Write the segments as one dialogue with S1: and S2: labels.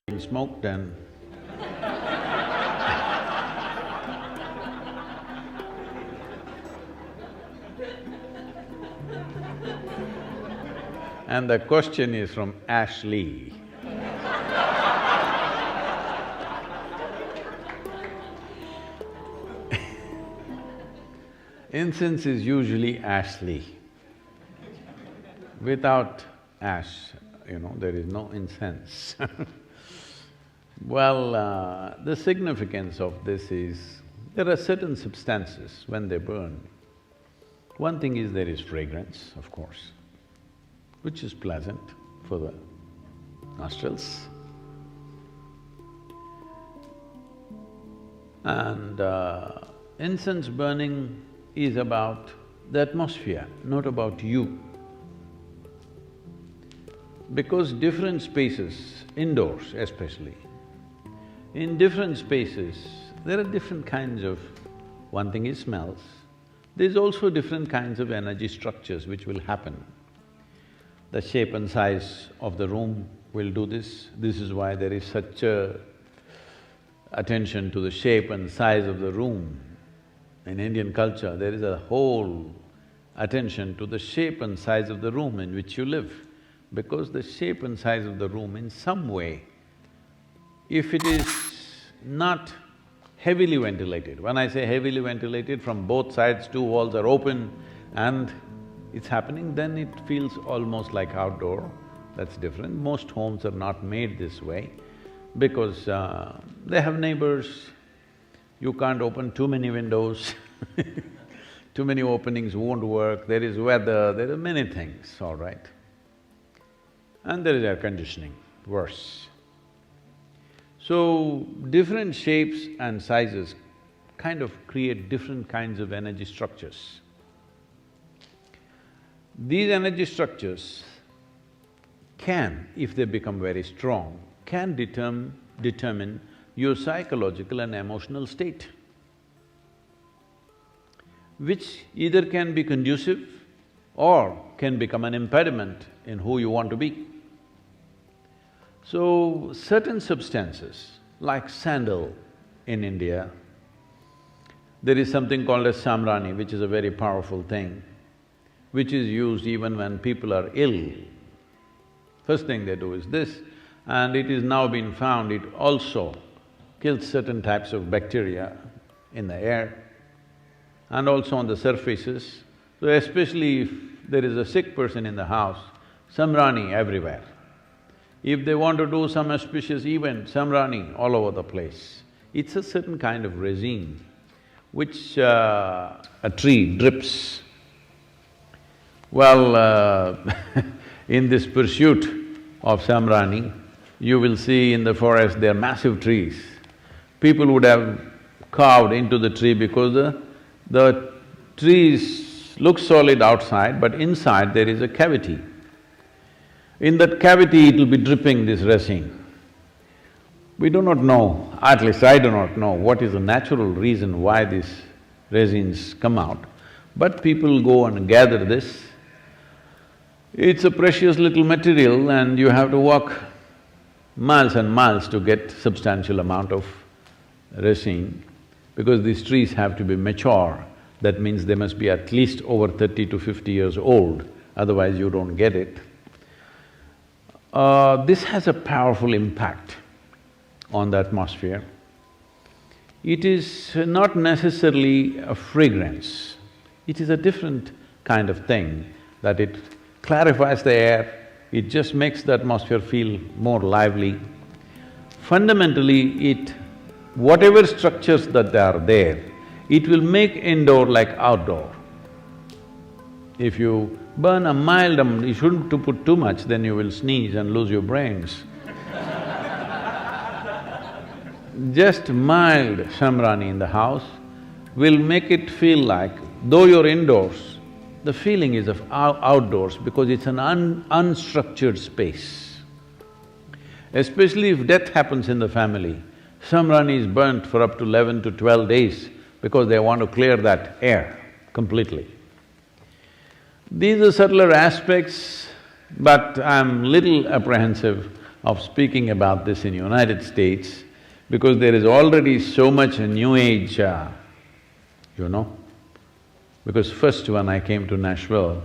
S1: Being smoked and and the question is from Ashley. Incense is usually Ashley. Without ash, there is no incense. Well, the significance of this is, there are certain substances when they burn. One thing is there is fragrance, of course, which is pleasant for the nostrils. And incense burning is about the atmosphere, not about you. Because different spaces, indoors especially, in different spaces, there are different kinds of… one thing is smells, there's also different kinds of energy structures which will happen. The shape and size of the room will do this. This is why there is such a attention to the shape and size of the room. In Indian culture, there is a whole attention to the shape and size of the room in which you live, because the shape and size of the room in some way, if it is not heavily ventilated, when I say heavily ventilated, from both sides two walls are open and it's happening, then it feels almost like outdoor. That's different. Most homes are not made this way because they have neighbors, you can't open too many windows too many openings won't work, there is weather, there are many things, all right. And there is air conditioning, worse. So, different shapes and sizes kind of create different kinds of energy structures. These energy structures can, if they become very strong, can determine your psychological and emotional state, which either can be conducive or can become an impediment in who you want to be. So, certain substances, like sandal in India, there is something called as samrani, which is a very powerful thing, which is used even when people are ill. First thing they do is this, and it is now been found it also kills certain types of bacteria in the air and also on the surfaces. So especially if there is a sick person in the house, samrani everywhere. If they want to do some auspicious event, samrani all over the place. It's a certain kind of resin which a tree drips. Well, in this pursuit of samrani, you will see in the forest there are massive trees. People would have carved into the tree because the trees look solid outside, but inside there is a cavity. In that cavity, it will be dripping this resin. We do not know, at least I do not know, what is the natural reason why these resins come out, but people go and gather this. It's a precious little material and you have to walk miles and miles to get substantial amount of resin, because these trees have to be mature. That means they must be at least over 30 to 50 years old, otherwise you don't get it. This has a powerful impact on the atmosphere. It is not necessarily a fragrance, it is a different kind of thing, that it clarifies the air, it just makes the atmosphere feel more lively. Fundamentally, whatever structures that are there, it will make indoor like outdoor. If you burn a mild, you shouldn't to put too much, then you will sneeze and lose your brains. Just mild samrani in the house will make it feel like, though you're indoors, the feeling is of outdoors because it's an unstructured space. Especially if death happens in the family, samrani is burnt for up to 11 to 12 days because they want to clear that air completely. These are subtler aspects, but I'm little apprehensive of speaking about this in United States because there is already so much new age, you know. Because first when I came to Nashville,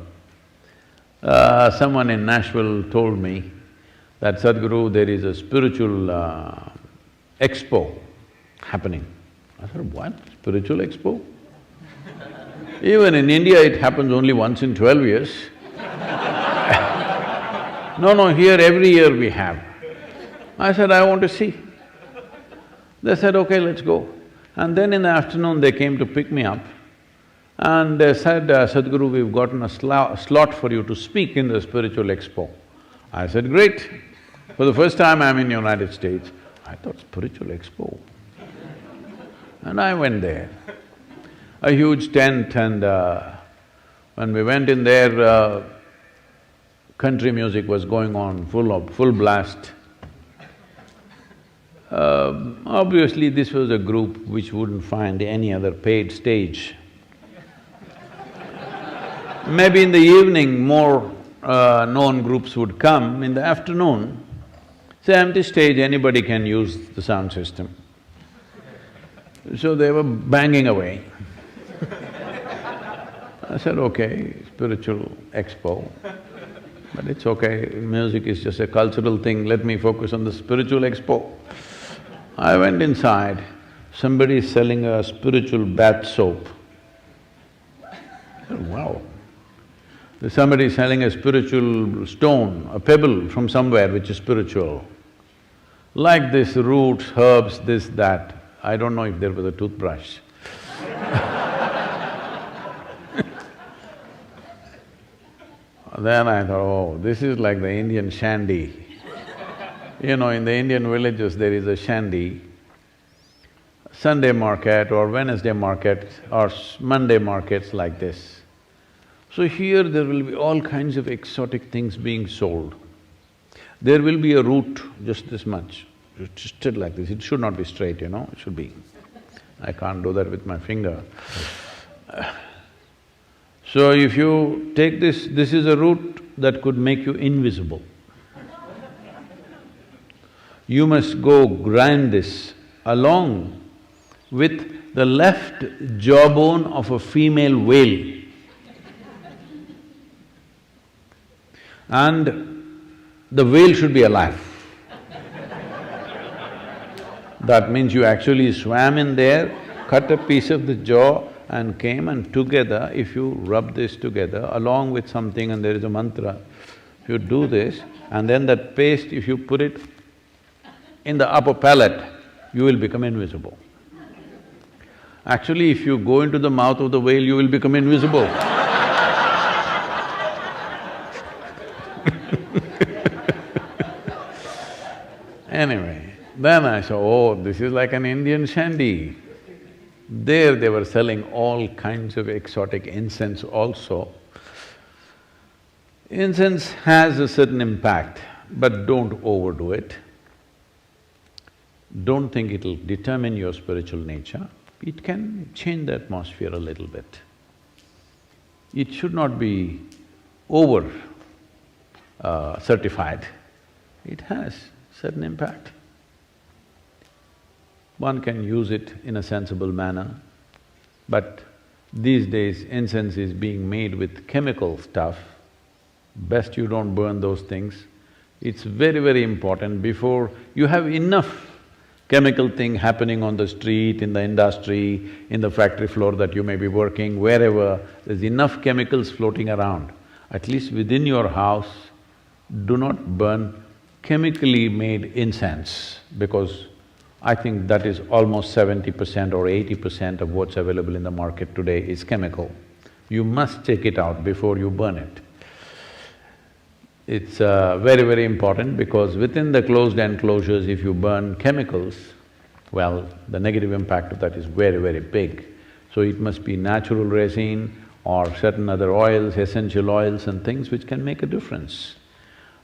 S1: someone in Nashville told me that, Sadhguru, there is a spiritual expo happening. I said, what? Spiritual expo? Even in India, it happens only once in 12 years. No, here every year we have. I said, I want to see. They said, okay, let's go. And then in the afternoon, they came to pick me up and they said, Sadhguru, we've gotten a slot for you to speak in the spiritual expo. I said, great. For the first time I'm in United States. I thought, spiritual expo? And I went there. A huge tent, and when we went in there, country music was going on, full blast. Obviously, this was a group which wouldn't find any other paid stage. Maybe in the evening, more known groups would come. In the afternoon, it's an empty stage, anybody can use the sound system. So they were banging away. I said, okay, spiritual expo, but it's okay, music is just a cultural thing, let me focus on the spiritual expo. I went inside, somebody is selling a spiritual bath soap. I said, wow. There's somebody selling a spiritual stone, a pebble from somewhere which is spiritual. Like this, roots, herbs, this, that. I don't know if there was a toothbrush. Then I thought, oh, this is like the Indian shandy. You know, in the Indian villages there is a shandy, Sunday market or Wednesday market or Monday markets like this. So here there will be all kinds of exotic things being sold. There will be a root just this much, twisted like this, it should not be straight, you know, it should be… I can't do that with my finger. So if you take this is a root that could make you invisible. You must go grind this along with the left jawbone of a female whale. And the whale should be alive. That means you actually swam in there, cut a piece of the jaw and came, and together, if you rub this together along with something and there is a mantra, if you do this, and then that paste, if you put it in the upper palate, you will become invisible. Actually, if you go into the mouth of the whale, you will become invisible. Anyway, then I saw, oh, this is like an Indian shandy. There they were selling all kinds of exotic incense also. Incense has a certain impact, but don't overdo it. Don't think it'll determine your spiritual nature. It can change the atmosphere a little bit. It should not be over certified. It has certain impact. One can use it in a sensible manner, but these days incense is being made with chemical stuff. Best you don't burn those things. It's very, very important before you have enough chemical thing happening on the street, in the industry, in the factory floor that you may be working, wherever, there's enough chemicals floating around. At least within your house, do not burn chemically made incense, because I think that is almost 70% or 80% of what's available in the market today is chemical. You must take it out before you burn it. It's very, very important because within the closed enclosures, if you burn chemicals, well, the negative impact of that is very, very big. So it must be natural resin or certain other oils, essential oils and things which can make a difference.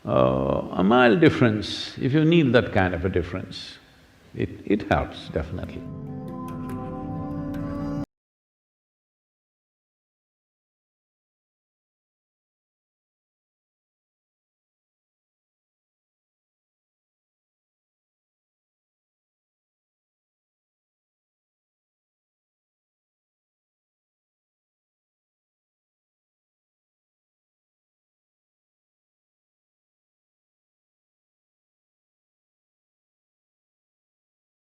S1: A mild difference, if you need that kind of a difference, it helps definitely.